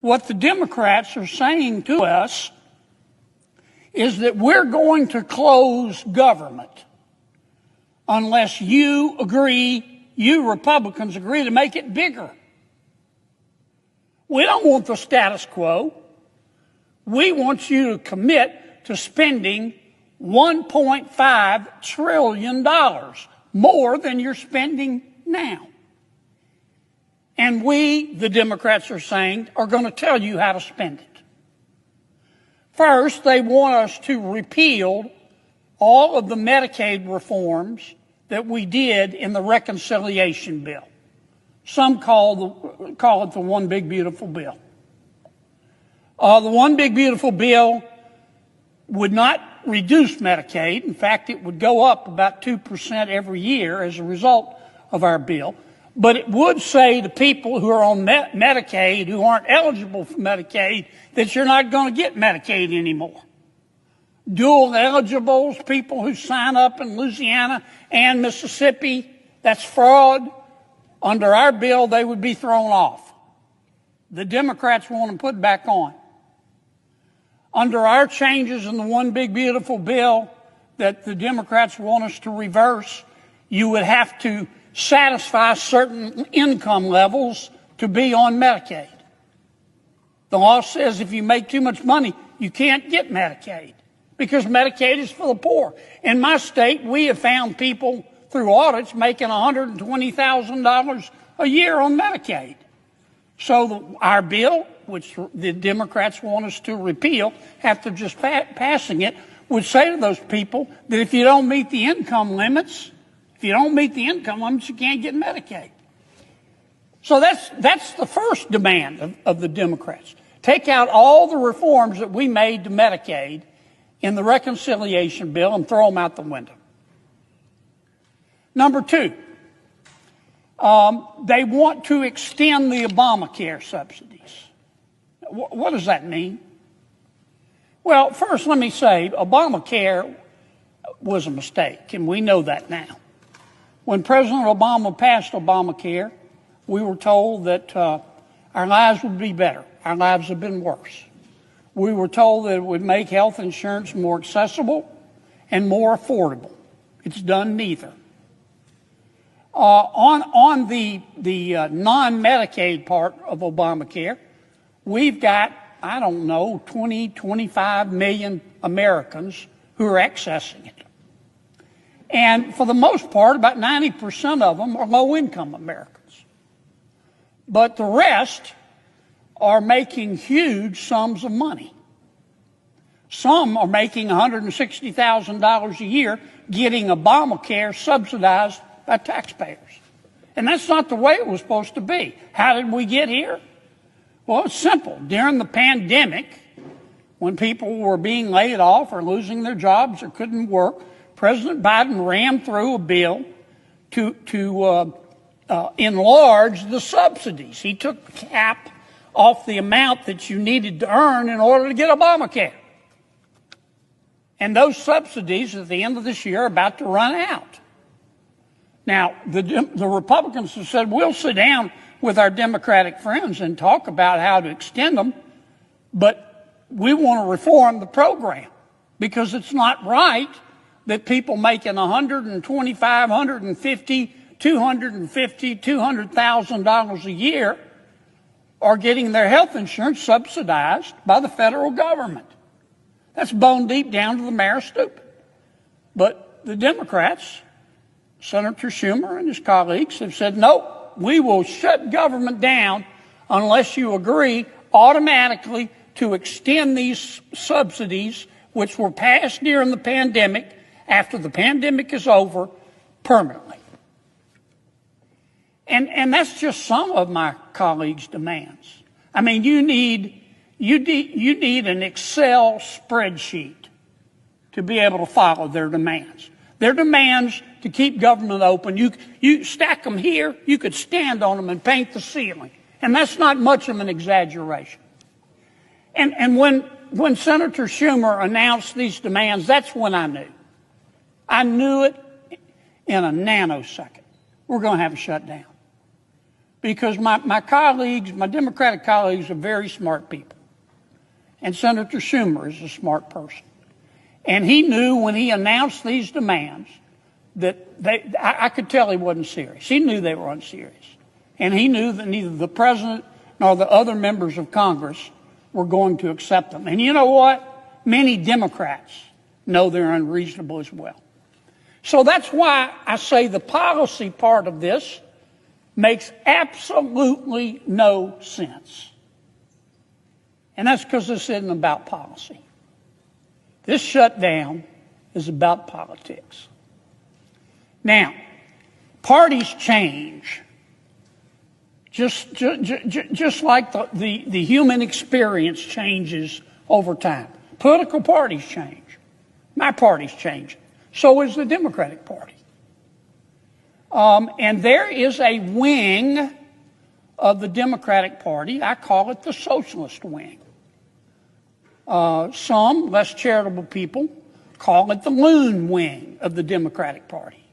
What the Democrats are saying to us is that we're going to close government unless you Republicans agree to make it bigger. We don't want the status quo. We want you to commit to spending $1.5 trillion more than you're spending now. And we, the Democrats are saying, are going to tell you how to spend it. First, they want us to repeal all of the Medicaid reforms that we did in the reconciliation bill. Some call it the One Big Beautiful Bill. The One Big Beautiful Bill would not reduce Medicaid. In fact, it would go up about 2% every year as a result of our bill. But it would say to people who are on Medicaid, who aren't eligible for Medicaid, that you're not going to get Medicaid anymore. Dual eligibles, people who sign up in Louisiana and Mississippi, that's fraud. Under our bill, they would be thrown off. The Democrats want them put back on. Under our changes in the One Big Beautiful Bill that the Democrats want us to reverse, you would have to satisfy certain income levels to be on Medicaid. The law says if you make too much money, you can't get Medicaid because Medicaid is for the poor. In my state, we have found people through audits making $120,000 a year on Medicaid. So our bill, which the Democrats want us to repeal after just passing it, would say to those people that if you don't meet the income limits, you can't get Medicaid. So that's the first demand of the Democrats. Take out all the reforms that we made to Medicaid in the reconciliation bill and throw them out the window. Number two, they want to extend the Obamacare subsidies. What does that mean? Well, first let me say Obamacare was a mistake, and we know that now. When President Obama passed Obamacare, we were told that our lives would be better. Our lives have been worse. We were told that it would make health insurance more accessible and more affordable. It's done neither. On the non-Medicaid part of Obamacare, we've got, 25 million Americans who are accessing it. And for the most part, about 90% of them are low-income Americans. But the rest are making huge sums of money. Some are making $160,000 a year getting Obamacare subsidized by taxpayers. And that's not the way it was supposed to be. How did we get here? Well, it's simple. During the pandemic, when people were being laid off or losing their jobs or couldn't work, President Biden rammed through a bill to enlarge the subsidies. He took the cap off the amount that you needed to earn in order to get Obamacare. And those subsidies at the end of this year are about to run out. Now, the Republicans have said, we'll sit down with our Democratic friends and talk about how to extend them, but we want to reform the program because it's not right that people making $125,000, $150,000, $250,000, $200,000 a year are getting their health insurance subsidized by the federal government. That's bone deep down to the mayor stupid. But the Democrats, Senator Schumer and his colleagues, have said, no, we will shut government down unless you agree automatically to extend these subsidies, which were passed during the pandemic, after the pandemic is over, permanently. And that's just some of my colleagues' demands. I mean, you need an Excel spreadsheet to be able to follow their demands. Their demands to keep government open, you stack them here, you could stand on them and paint the ceiling. And that's not much of an exaggeration. And when Senator Schumer announced these demands, that's when I knew. I knew it in a nanosecond. We're going to have a shutdown. because my colleagues, my Democratic colleagues, are very smart people. And Senator Schumer is a smart person. And he knew when he announced these demands that I could tell he wasn't serious. He knew they were unserious. And he knew that neither the president nor the other members of Congress were going to accept them. And you know what? Many Democrats know they're unreasonable as well. So that's why I say the policy part of this makes absolutely no sense. And that's because this isn't about policy. This shutdown is about politics. Now, parties change. Just like the human experience changes over time. Political parties change. My party's changing. So is the Democratic Party. And there is a wing of the Democratic Party, I call it the socialist wing. Some less charitable people call it the loon wing of the Democratic Party.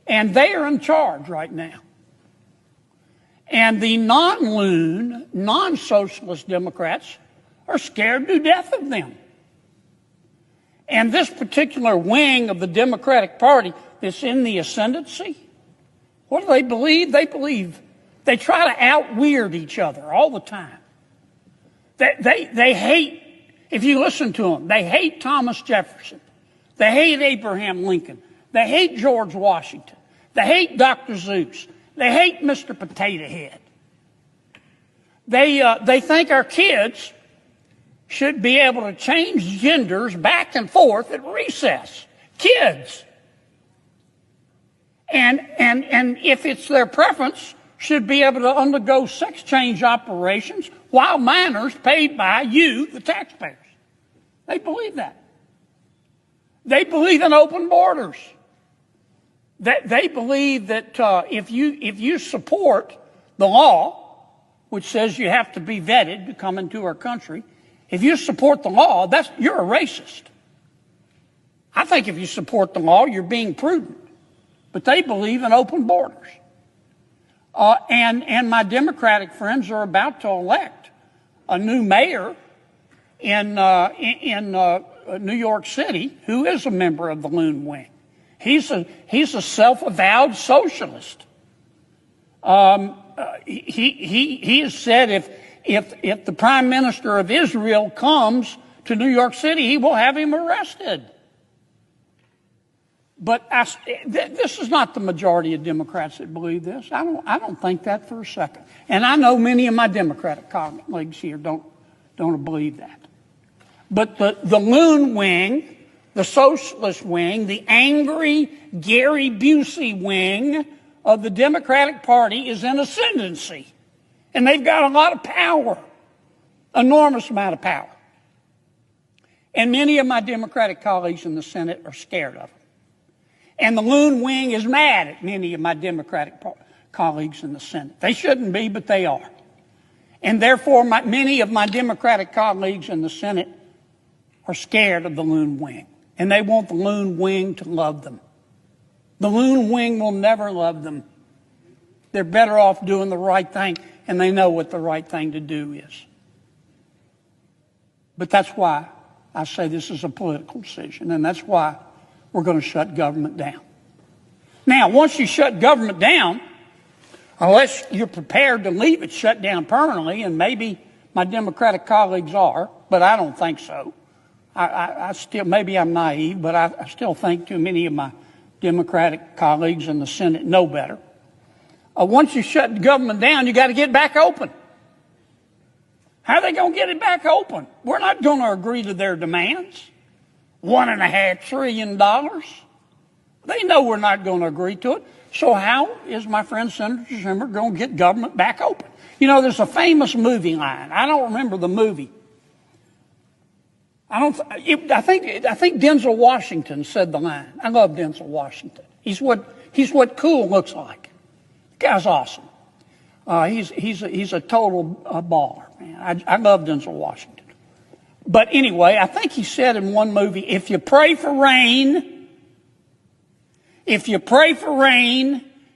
And they are in charge right now. And the non-loon, non-socialist Democrats are scared to death of them. And this particular wing of the Democratic Party that's in the ascendancy, what do they believe? They try to out-weird each other all the time. They hate, if you listen to them, they hate Thomas Jefferson. They hate Abraham Lincoln. They hate George Washington. They hate Dr. Seuss. They hate Mr. Potato Head. They think our kids should be able to change genders back and forth at recess. Kids. And if it's their preference, should be able to undergo sex change operations while minors paid by you, the taxpayers. They believe that. They believe in open borders. They believe that if you support the law, which says you have to be vetted to come into our country, if you support the law, you're a racist. I think if you support the law, you're being prudent. But they believe in open borders. And my Democratic friends are about to elect a new mayor in New York City who is a member of the loon wing. He's a self-avowed socialist. He has said if the Prime Minister of Israel comes to New York City, he will have him arrested. But this is not the majority of Democrats that believe this. I don't think that for a second. And I know many of my Democratic colleagues here don't believe that. But the loon wing, the socialist wing, the angry Gary Busey wing of the Democratic Party is in ascendancy. And they've got a lot of power, enormous amount of power. And many of my Democratic colleagues in the Senate are scared of them. And the loon wing is mad at many of my Democratic colleagues in the Senate. They shouldn't be, but they are. And therefore, many of my Democratic colleagues in the Senate are scared of the loon wing. And they want the loon wing to love them. The loon wing will never love them. They're better off doing the right thing, and they know what the right thing to do is. But that's why I say this is a political decision, and that's why we're going to shut government down. Now, once you shut government down, unless you're prepared to leave it shut down permanently, and maybe my Democratic colleagues are, but I don't think so. I still, maybe I'm naive, but I still think too many of my Democratic colleagues in the Senate know better. Once you shut the government down, you got to get it back open. How are they going to get it back open? We're not going to agree to their demands. $1.5 trillion. They know we're not going to agree to it. So how is my friend Senator Schumer going to get government back open? You know, there's a famous movie line. I don't remember the movie. I think Denzel Washington said the line. I love Denzel Washington. He's what cool looks like. The guy's awesome. He's a total baller, man. I love Denzel Washington. But anyway, I think he said in one movie, if you pray for rain,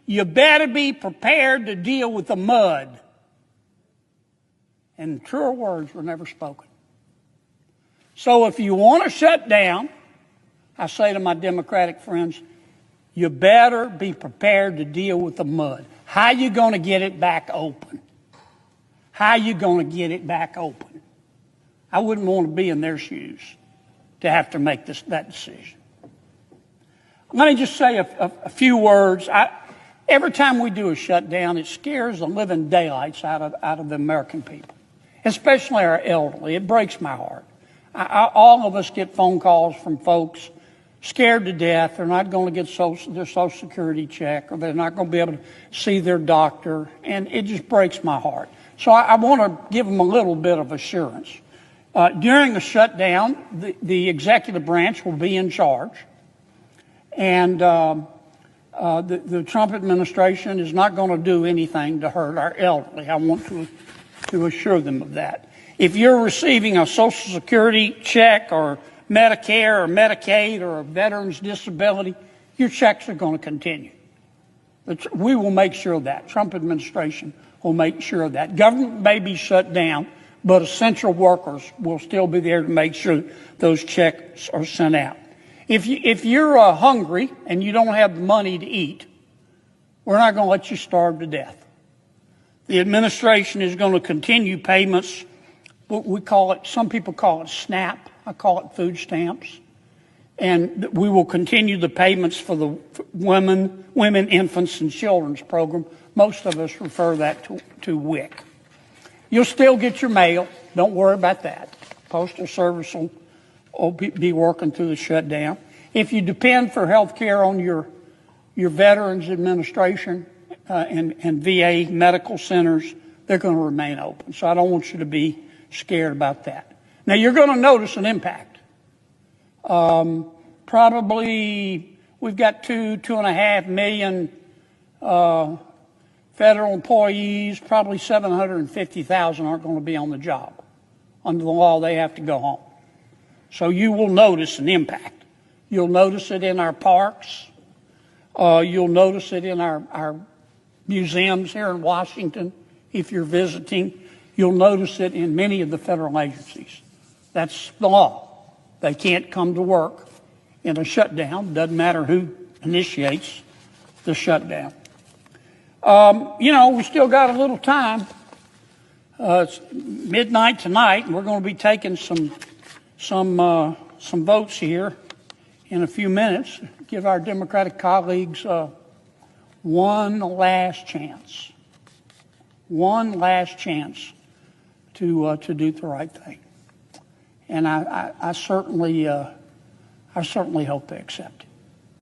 you better be prepared to deal with the mud. And truer words were never spoken. So if you want to shut down, I say to my Democratic friends, you better be prepared to deal with the mud. How you going to get it back open? How you going to get it back open? I wouldn't want to be in their shoes to have to make that decision. Let me just say a few words. Every time we do a shutdown, it scares the living daylights out of the American people, especially our elderly. It breaks my heart. All of us get phone calls from folks scared to death. They're not going to get their Social Security check, or they're not going to be able to see their doctor, and it just breaks my heart. So I want to give them a little bit of assurance. During the shutdown, the executive branch will be in charge, and the Trump administration is not going to do anything to hurt our elderly. I want to assure them of that. If you're receiving a Social Security check or Medicare or Medicaid or a veteran's disability, your checks are going to continue. We will make sure of that. Trump administration will make sure of that. Government may be shut down, but essential workers will still be there to make sure those checks are sent out. If you're hungry and you don't have the money to eat, we're not going to let you starve to death. The administration is going to continue payments. We call it, some people call it SNAP. I call it food stamps. And we will continue the payments for the women, infants, and children's program. Most of us refer that to WIC. You'll still get your mail. Don't worry about that. Postal Service will be working through the shutdown. If you depend for health care on your Veterans Administration and VA medical centers, they're going to remain open. So I don't want you to be scared about that. Now, you're going to notice an impact. Probably we've got 2.5 million federal employees. Probably 750,000 aren't going to be on the job. Under the law, they have to go home. So you will notice an impact. You'll notice it in our parks. You'll notice it in our museums here in Washington. If you're visiting, you'll notice it in many of the federal agencies. That's the law. They can't come to work in a shutdown. Doesn't matter who initiates the shutdown. We still got a little time. It's midnight tonight, and we're going to be taking some votes here in a few minutes. Give our Democratic colleagues one last chance. One last chance to do the right thing. And I certainly hope they accept it.